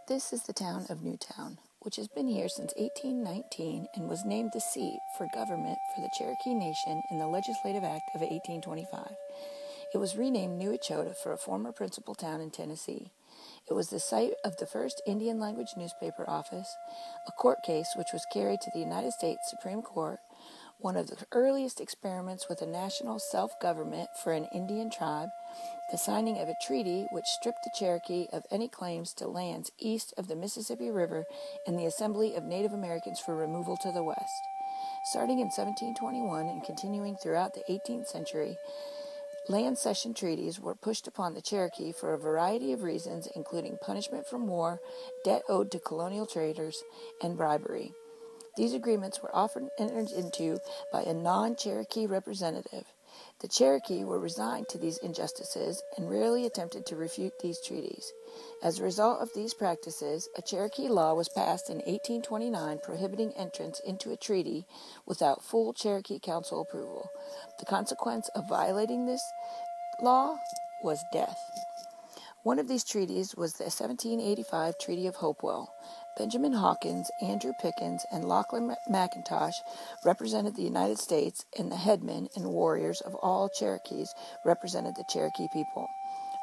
This is the town of Newtown, which has been here since 1819 and was named the seat for government for the Cherokee Nation in the Legislative Act of 1825. It was renamed New Echota for a former principal town in Tennessee. It was the site of the first Indian language newspaper office, a court case which was carried to the United States Supreme Court, one of the earliest experiments with a national self-government for an Indian tribe, the signing of a treaty which stripped the Cherokee of any claims to lands east of the Mississippi River, and the assembly of Native Americans for removal to the west. Starting in 1721 and continuing throughout the 18th century, land cession treaties were pushed upon the Cherokee for a variety of reasons, including punishment from war, debt owed to colonial traders, and bribery. These agreements were often entered into by a non-Cherokee representative. The Cherokee were resigned to these injustices and rarely attempted to refute these treaties. As a result of these practices, a Cherokee law was passed in 1829 prohibiting entrance into a treaty without full Cherokee Council approval. The consequence of violating this law was death. One of these treaties was the 1785 Treaty of Hopewell. Benjamin Hawkins, Andrew Pickens, and Lachlan McIntosh represented the United States, and the headmen and warriors of all Cherokees represented the Cherokee people.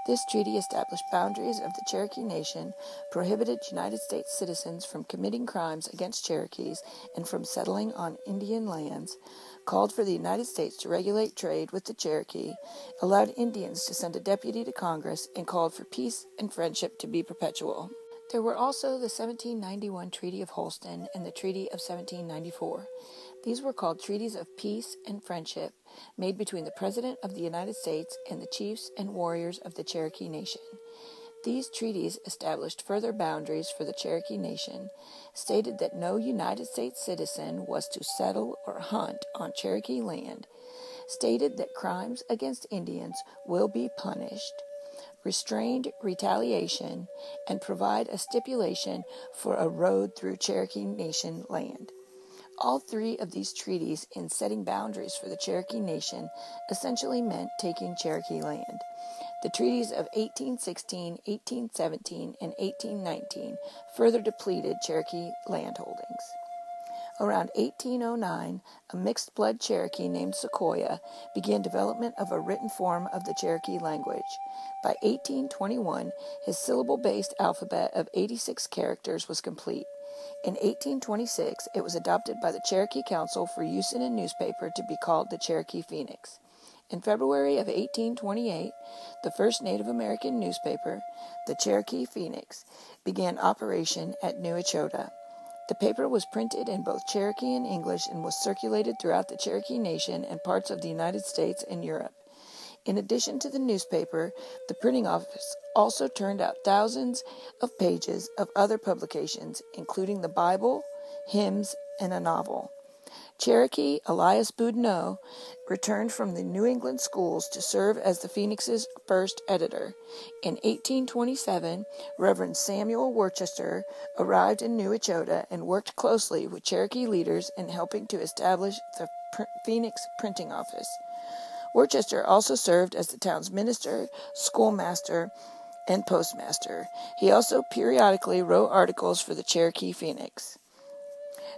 This treaty established boundaries of the Cherokee Nation, prohibited United States citizens from committing crimes against Cherokees and from settling on Indian lands, called for the United States to regulate trade with the Cherokee, allowed Indians to send a deputy to Congress, and called for peace and friendship to be perpetual. There were also the 1791 Treaty of Holston and the Treaty of 1794. These were called treaties of peace and friendship, made between the President of the United States and the chiefs and warriors of the Cherokee Nation. These treaties established further boundaries for the Cherokee Nation, stated that no United States citizen was to settle or hunt on Cherokee land, stated that crimes against Indians will be punished, restrained retaliation, and provide a stipulation for a road through Cherokee Nation land. All three of these treaties, in setting boundaries for the Cherokee Nation, essentially meant taking Cherokee land. The treaties of 1816, 1817, and 1819 further depleted Cherokee landholdings. Around 1809, a mixed-blood Cherokee named Sequoyah began development of a written form of the Cherokee language. By 1821, his syllable-based alphabet of 86 characters was complete. In 1826, it was adopted by the Cherokee Council for use in a newspaper to be called the Cherokee Phoenix. In February of 1828, the first Native American newspaper, the Cherokee Phoenix, began operation at New Echota. The paper was printed in both Cherokee and English and was circulated throughout the Cherokee Nation and parts of the United States and Europe. In addition to the newspaper, the printing office also turned out thousands of pages of other publications, including the Bible, hymns, and a novel. Cherokee Elias Boudinot returned from the New England schools to serve as the Phoenix's first editor. In 1827, Reverend Samuel Worcester arrived in New Echota and worked closely with Cherokee leaders in helping to establish the Phoenix printing office. Worcester also served as the town's minister, schoolmaster, and postmaster. He also periodically wrote articles for the Cherokee Phoenix.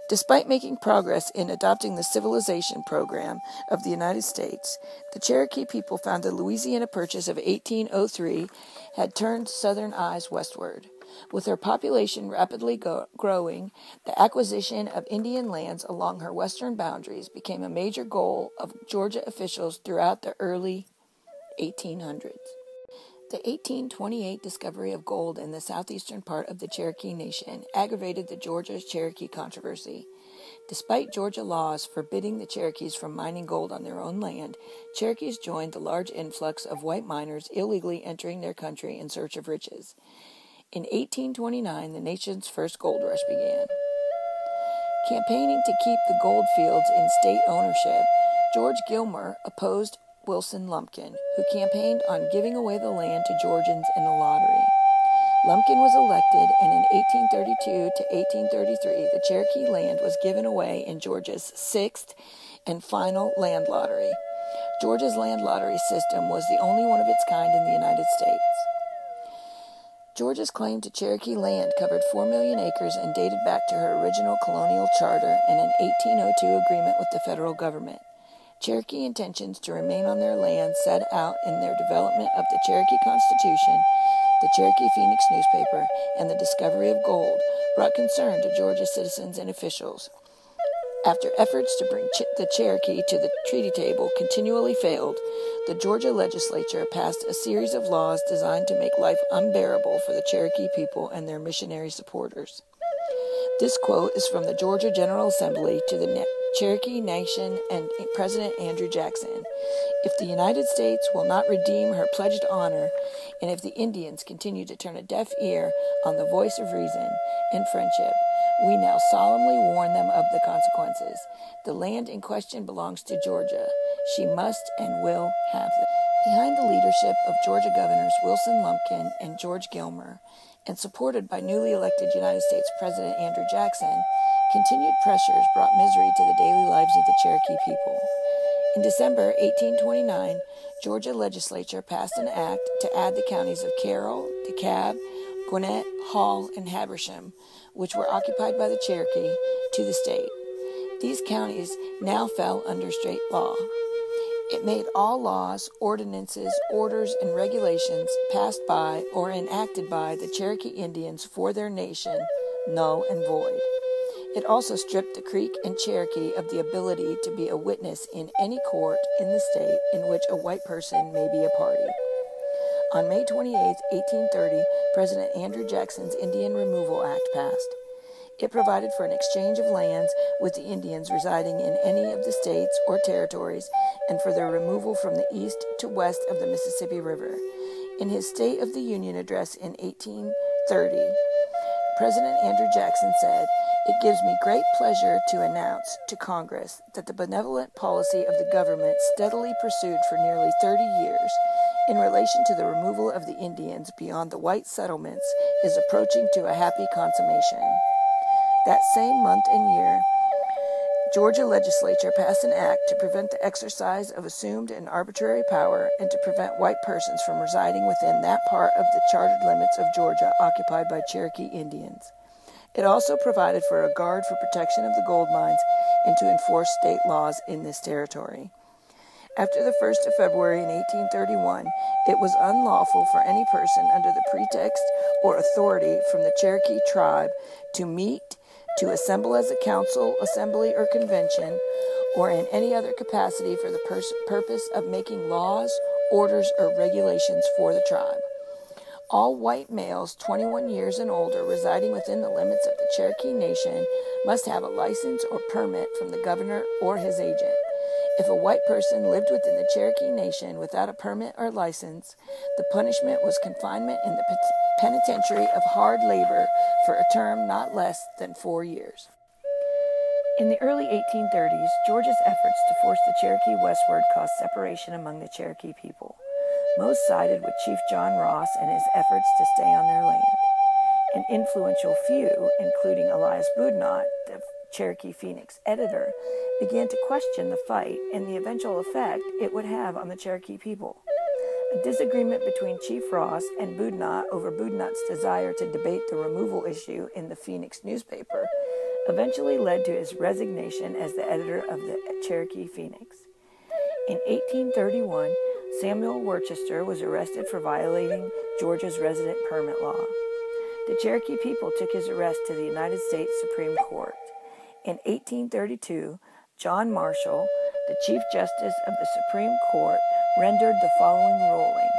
Despite making progress in adopting the civilization program of the United States, the Cherokee people found the Louisiana Purchase of 1803 had turned Southern eyes westward. With her population rapidly growing, the acquisition of Indian lands along her western boundaries became a major goal of Georgia officials throughout the early 1800s. The 1828 discovery of gold in the southeastern part of the Cherokee Nation aggravated the Georgia-Cherokee controversy. Despite Georgia laws forbidding the Cherokees from mining gold on their own land, Cherokees joined the large influx of white miners illegally entering their country in search of riches. In 1829, the nation's first gold rush began. Campaigning to keep the gold fields in state ownership, George Gilmer opposed Wilson Lumpkin, who campaigned on giving away the land to Georgians in a lottery. Lumpkin was elected, and in 1832 to 1833, the Cherokee land was given away in Georgia's sixth and final land lottery. Georgia's land lottery system was the only one of its kind in the United States. Georgia's claim to Cherokee land covered 4 million acres and dated back to her original colonial charter and an 1802 agreement with the federal government. Cherokee intentions to remain on their land set out in their development of the Cherokee Constitution, the Cherokee Phoenix newspaper, and the discovery of gold brought concern to Georgia citizens and officials. After efforts to bring the Cherokee to the treaty table continually failed, the Georgia legislature passed a series of laws designed to make life unbearable for the Cherokee people and their missionary supporters. This quote is from the Georgia General Assembly to the Cherokee Nation and President Andrew Jackson. If the United States will not redeem her pledged honor, and if the Indians continue to turn a deaf ear on the voice of reason and friendship, we now solemnly warn them of the consequences. The land in question belongs to Georgia. She must and will have it. Behind the leadership of Georgia Governors Wilson Lumpkin and George Gilmer, and supported by newly elected United States President Andrew Jackson, continued pressures brought misery to the daily lives of the Cherokee people. In December 1829, Georgia legislature passed an act to add the counties of Carroll, DeKalb, Gwinnett, Hall, and Habersham, which were occupied by the Cherokee, to the state. These counties now fell under state law. It made all laws, ordinances, orders, and regulations passed by or enacted by the Cherokee Indians for their nation null and void. It also stripped the Creek and Cherokee of the ability to be a witness in any court in the state in which a white person may be a party. On May 28, 1830, President Andrew Jackson's Indian Removal Act passed. It provided for an exchange of lands with the Indians residing in any of the states or territories and for their removal from the east to west of the Mississippi River. In his State of the Union address in 1830, President Andrew Jackson said, "It gives me great pleasure to announce to Congress that the benevolent policy of the government steadily pursued for nearly 30 years in relation to the removal of the Indians beyond the white settlements is approaching to a happy consummation." That same month and year, Georgia legislature passed an act to prevent the exercise of assumed and arbitrary power and to prevent white persons from residing within that part of the chartered limits of Georgia occupied by Cherokee Indians. It also provided for a guard for protection of the gold mines and to enforce state laws in this territory. After the 1st of February in 1831, it was unlawful for any person under the pretext or authority from the Cherokee tribe to meet, to assemble as a council, assembly, or convention, or in any other capacity for the purpose of making laws, orders, or regulations for the tribe. All white males 21 years and older residing within the limits of the Cherokee Nation must have a license or permit from the governor or his agent. If a white person lived within the Cherokee Nation without a permit or license, the punishment was confinement in the penitentiary of hard labor for a term not less than 4 years. In the early 1830s, Georgia's efforts to force the Cherokee westward caused separation among the Cherokee people. Most sided with Chief John Ross and his efforts to stay on their land. An influential few, including Elias Boudinot, the Cherokee Phoenix editor, began to question the fight and the eventual effect it would have on the Cherokee people. A disagreement between Chief Ross and Boudinot over Boudinot's desire to debate the removal issue in the Phoenix newspaper eventually led to his resignation as the editor of the Cherokee Phoenix. In 1831, Samuel Worcester was arrested for violating Georgia's resident permit law. The Cherokee people took his arrest to the United States Supreme Court. In 1832, John Marshall, the Chief Justice of the Supreme Court, rendered the following ruling.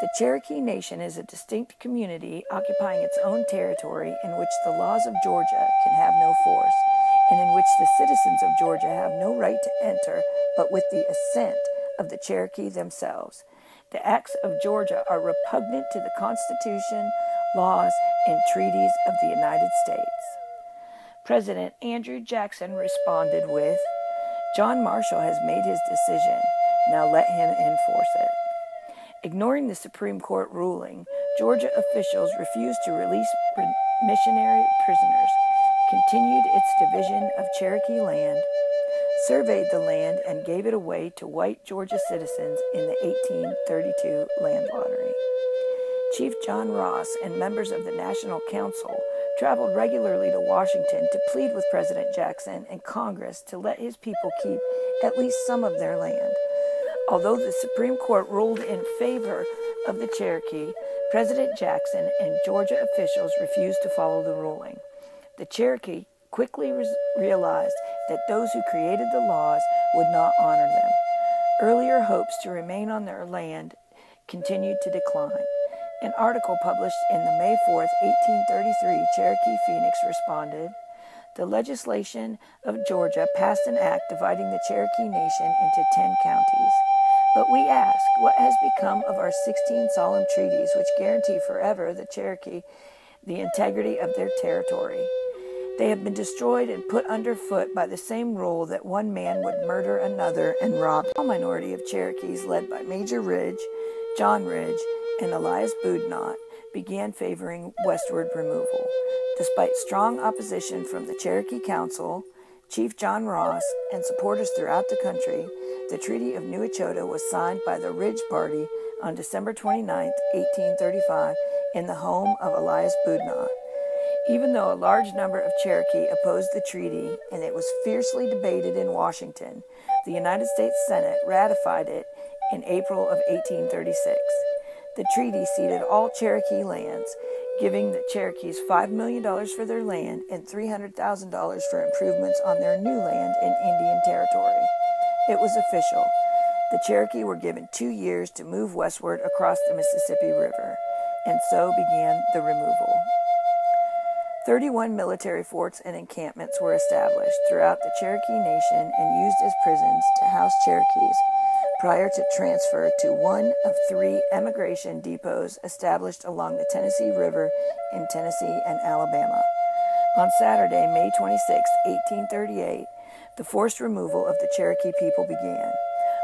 The Cherokee Nation is a distinct community occupying its own territory in which the laws of Georgia can have no force, and in which the citizens of Georgia have no right to enter but with the assent of the Cherokee themselves. The acts of Georgia are repugnant to the Constitution, laws, and treaties of the United States. President Andrew Jackson responded with, "John Marshall has made his decision. Now let him enforce it." Ignoring the Supreme Court ruling, Georgia officials refused to release missionary prisoners, continued its division of Cherokee land, surveyed the land, and gave it away to white Georgia citizens in the 1832 land lottery. Chief John Ross and members of the National Council traveled regularly to Washington to plead with President Jackson and Congress to let his people keep at least some of their land. Although the Supreme Court ruled in favor of the Cherokee, President Jackson and Georgia officials refused to follow the ruling. The Cherokee quickly realized that those who created the laws would not honor them. Earlier hopes to remain on their land continued to decline. An article published in the May 4, 1833 Cherokee Phoenix responded, "The legislation of Georgia passed an act dividing the Cherokee Nation into 10 counties. But we ask, what has become of our 16 solemn treaties which guarantee forever the Cherokee the integrity of their territory? They have been destroyed and put underfoot by the same rule that one man would murder another and rob." A small minority of Cherokees led by Major Ridge, John Ridge, and Elias Boudinot began favoring westward removal. Despite strong opposition from the Cherokee Council, Chief John Ross, and supporters throughout the country, the Treaty of New Echota was signed by the Ridge Party on December 29, 1835, in the home of Elias Boudinot. Even though a large number of Cherokee opposed the treaty and it was fiercely debated in Washington, the United States Senate ratified it in April of 1836. The treaty ceded all Cherokee lands, giving the Cherokees $5 million for their land and $300,000 for improvements on their new land in Indian Territory. It was official. The Cherokee were given 2 years to move westward across the Mississippi River, and so began the removal. 31 military forts and encampments were established throughout the Cherokee Nation and used as prisons to house Cherokees prior to transfer to one of 3 emigration depots established along the Tennessee River in Tennessee and Alabama. On Saturday, May 26, 1838, the forced removal of the Cherokee people began.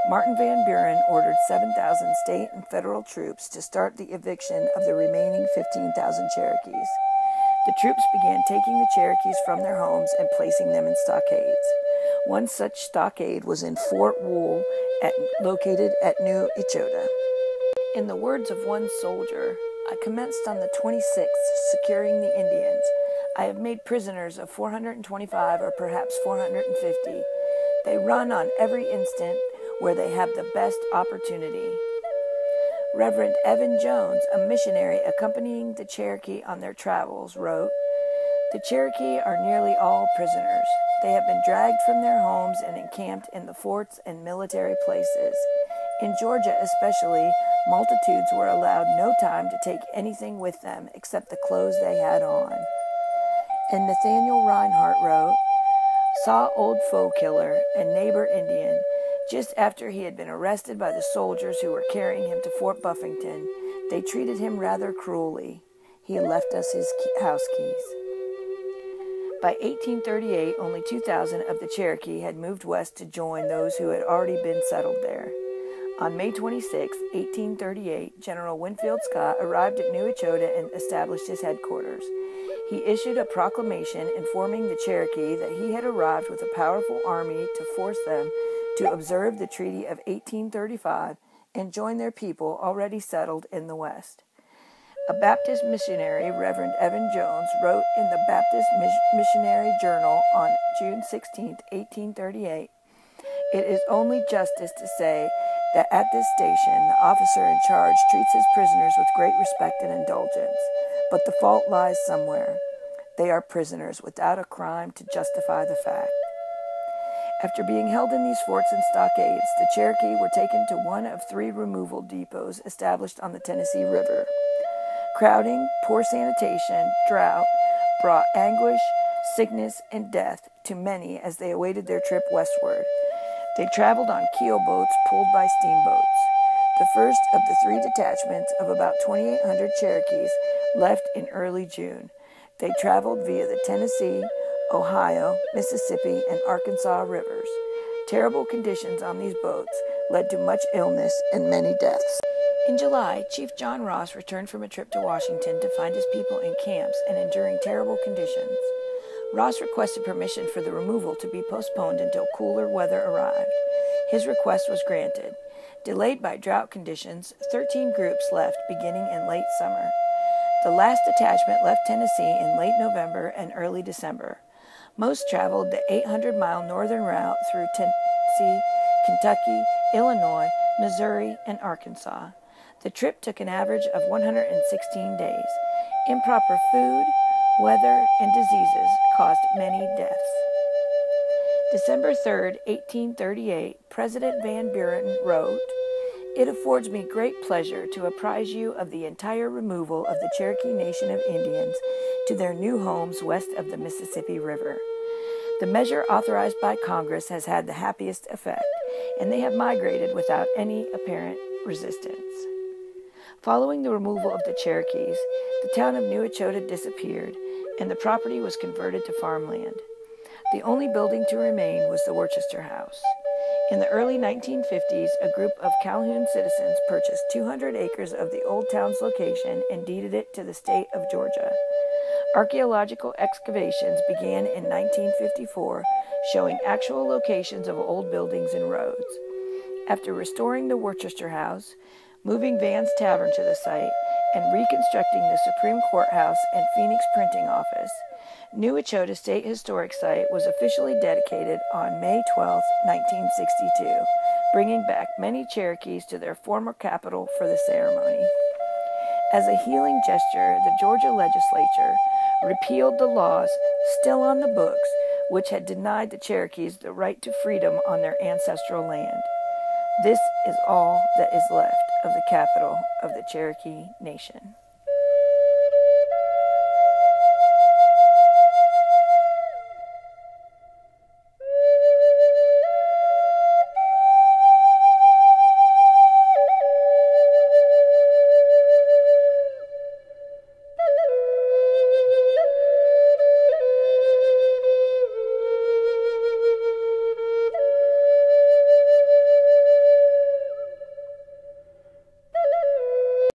Martin Van Buren ordered 7,000 state and federal troops to start the eviction of the remaining 15,000 Cherokees. The troops began taking the Cherokees from their homes and placing them in stockades. One such stockade was in Fort Wool, located at New Echota. In the words of one soldier, "I commenced on the 26th securing the Indians. I have made prisoners of 425 or perhaps 450. They run on every instant where they have the best opportunity." Reverend Evan Jones, a missionary accompanying the Cherokee on their travels, wrote, "The Cherokee are nearly all prisoners. They have been dragged from their homes and encamped in the forts and military places. In Georgia especially, multitudes were allowed no time to take anything with them except the clothes they had on." And Nathaniel Reinhardt wrote, "Saw old foe killer and neighbor Indian just after he had been arrested by the soldiers who were carrying him to Fort Buffington. They treated him rather cruelly. He left us his house keys." By 1838, only 2,000 of the Cherokee had moved west to join those who had already been settled there. On May 26, 1838, General Winfield Scott arrived at New Echota and established his headquarters. He issued a proclamation informing the Cherokee that he had arrived with a powerful army to force them to observe the Treaty of 1835 and join their people already settled in the West. A Baptist missionary, Reverend Evan Jones, wrote in the Baptist Missionary Journal on June 16, 1838, "It is only justice to say that at this station the officer in charge treats his prisoners with great respect and indulgence, but the fault lies somewhere. They are prisoners without a crime to justify the fact." After being held in these forts and stockades, the Cherokee were taken to one of 3 removal depots established on the Tennessee River. Crowding, poor sanitation, drought brought anguish, sickness, and death to many as they awaited their trip westward. They traveled on keel boats pulled by steamboats. The first of the 3 detachments of about 2,800 Cherokees left in early June. They traveled via the Tennessee, Ohio, Mississippi, and Arkansas rivers. Terrible conditions on these boats led to much illness and many deaths. In July, Chief John Ross returned from a trip to Washington to find his people in camps and enduring terrible conditions. Ross requested permission for the removal to be postponed until cooler weather arrived. His request was granted. Delayed by drought conditions, 13 groups left beginning in late summer. The last detachment left Tennessee in late November and early December. Most traveled the 800-mile northern route through Tennessee, Kentucky, Illinois, Missouri, and Arkansas. The trip took an average of 116 days. Improper food, weather, and diseases caused many deaths. December 3, 1838, President Van Buren wrote, "It affords me great pleasure to apprise you of the entire removal of the Cherokee Nation of Indians to their new homes west of the Mississippi River. The measure authorized by Congress has had the happiest effect, and they have migrated without any apparent resistance." Following the removal of the Cherokees, the town of New Echota disappeared, and the property was converted to farmland. The only building to remain was the Worcester House. In the early 1950s, a group of Calhoun citizens purchased 200 acres of the old town's location and deeded it to the state of Georgia. Archaeological excavations began in 1954, showing actual locations of old buildings and roads. After restoring the Worcester House, moving Van's Tavern to the site, and reconstructing the Supreme Courthouse and Phoenix Printing Office, New Echota State Historic Site was officially dedicated on May 12, 1962, bringing back many Cherokees to their former capital for the ceremony. As a healing gesture, the Georgia legislature repealed the laws still on the books which had denied the Cherokees the right to freedom on their ancestral land. This is all that is left of the capital of the Cherokee Nation.